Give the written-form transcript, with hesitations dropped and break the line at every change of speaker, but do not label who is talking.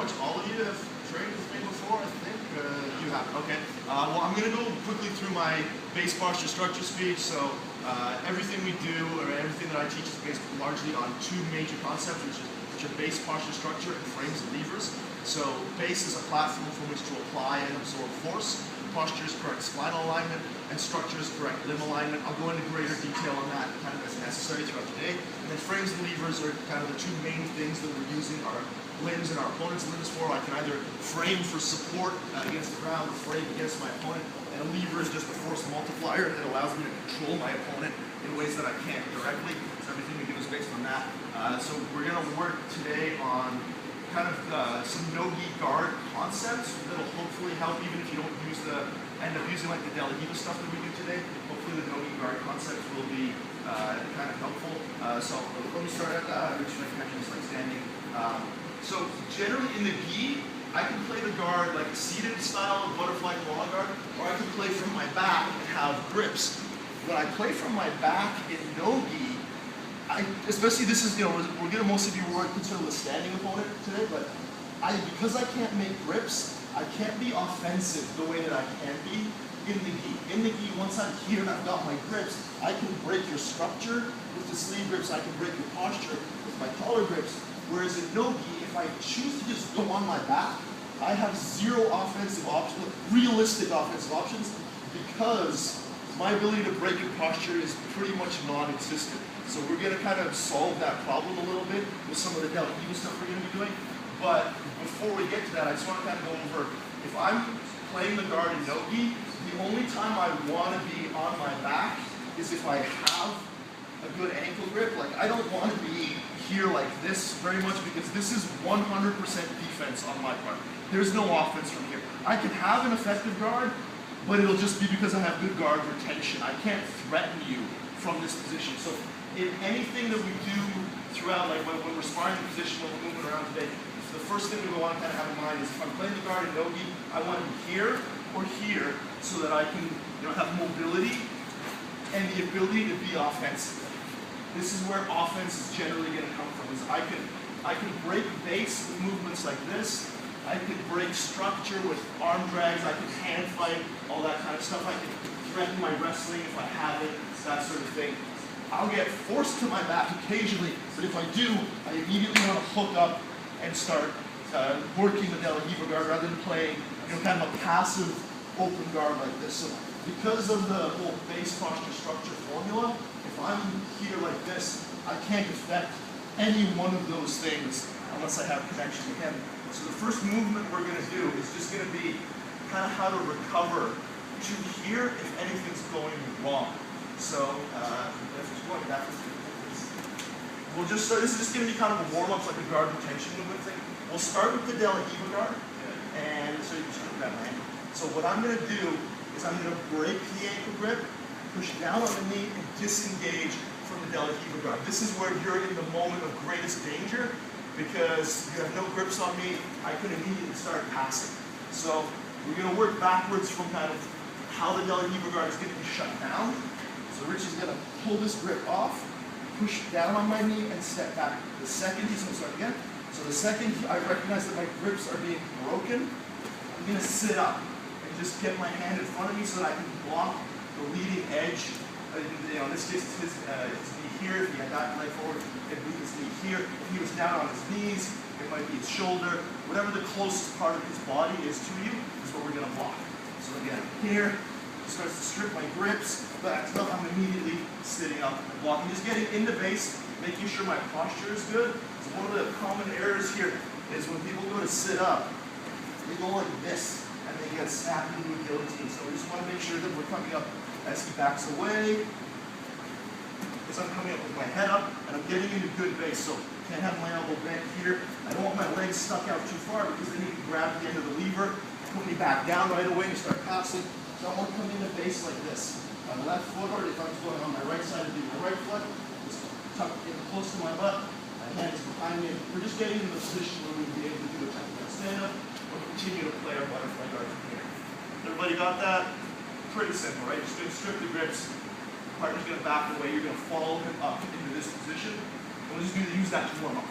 much all of you have trained with me before, I think. You have, okay. Well, I'm going to go quickly through my base posture structure speech. So everything we do, or everything that I teach is based largely on two major concepts, which are base posture structure and frames and levers. So base is a platform from which to apply and absorb force. Posture is correct spinal alignment, and structure is correct limb alignment. I'll go into greater detail on that kind of as necessary throughout the day. And then frames and levers are kind of the two main things that we're using our limbs and our opponent's limbs for. I can either frame for support against the ground or frame against my opponent. And a lever is just a force multiplier that allows me to control my opponent in ways that I can't directly. So everything we do is based on that. So we're going to work today on kind of some NoGi guard concepts that'll hopefully help, even if you don't end up using like the DelaRiva stuff that we do today. Hopefully the NoGi guard concepts will be kind of helpful. So let me start at which I can just like standing. So generally in the gi, I can play the guard like a seated style of butterfly claw guard, or I can play from my back and have grips. When I play from my back in NoGi, especially this is, we're going to most of you work concerned with standing opponent today, but because I can't make grips, I can't be offensive the way that I can be in the gi. In the gi, once I'm here and I've got my grips, I can break your structure with the sleeve grips, I can break your posture with my collar grips, whereas in NoGi, if I choose to just go on my back, I have zero offensive options, realistic offensive options, because my ability to break your posture is pretty much non-existent. So we're going to kind of solve that problem a little bit with some of the DelaRiva stuff we're going to be doing. But before we get to that, I just want to kind of go over, if I'm playing the guard in NoGi, the only time I want to be on my back is if I have a good ankle grip. Like, I don't want to be here like this very much, because this is 100% defense on my part. There's no offense from here. I can have an effective guard, but it'll just be because I have good guard retention. I can't threaten you from this position. So in anything that we do throughout, like when we're sparring the position, when we're moving around today, the first thing we want to kind of have in mind is if I'm playing the guard in NoGi, I want to be here or here so that I can have mobility and the ability to be offensive. This is where offense is generally going to come from. Is I can break base with movements like this. I can break structure with arm drags. I can hand fight, all that kind of stuff. I can threaten my wrestling if I have it, that sort of thing. I'll get forced to my back occasionally, but if I do, I immediately want to hook up and start working the DelaRiva guard rather than playing kind of a passive open guard like this. So because of the whole base posture structure formula, if I'm here like this, I can't affect any one of those things unless I have connection with him. So the first movement we're going to do is just going to be kind of how to recover to here if anything's going wrong. So if it's going backwards, we'll just start. This is just going to be kind of a warm-up, like a guard retention movement thing. We'll start with the DelaRiva guard, and so you can just grab my ankle. So what I'm going to do is I'm going to break the ankle grip, push down on the knee, and disengage from the DelaRiva guard. This is where you're in the moment of greatest danger, because you have no grips on me. I can immediately start passing. So we're going to work backwards from kind of how the DelaRiva guard is going to be shut down. So Ritchie's going to pull this grip off, push down on my knee, and step back. The second he's going to start again. So the second I recognize that my grips are being broken, I'm going to sit up and just get my hand in front of me so that I can block the leading edge. In this case, it's his knee here. If he had that leg forward, it would be his knee here. If he was down on his knees, it might be his shoulder. Whatever the closest part of his body is to you is what we're going to block. So again, here, starts to strip my grips, back up, I'm immediately sitting up and blocking. Just getting into base, making sure my posture is good. So one of the common errors here is when people go to sit up, they go like this, and they get snapped into a guillotine. So we just want to make sure that we're coming up as he backs away, as I'm coming up with my head up, and I'm getting into good base. So can't have my elbow bent here. I don't want my legs stuck out too far, because then you can grab the end of the lever, put me back down right away, and start passing. So I want to come into base like this. My left foot, or if I'm going on my right side, I do my right foot, just tuck it close to my butt, my hand is behind me. We're just getting into the position where we'll be able to do a technical stand-up, or continue to play our butterfly guard from here. Everybody got that? Pretty simple, right? Just going to strip the grips. The partner's going to back away. You're going to follow him up into this position. And we're just going to use that to warm up.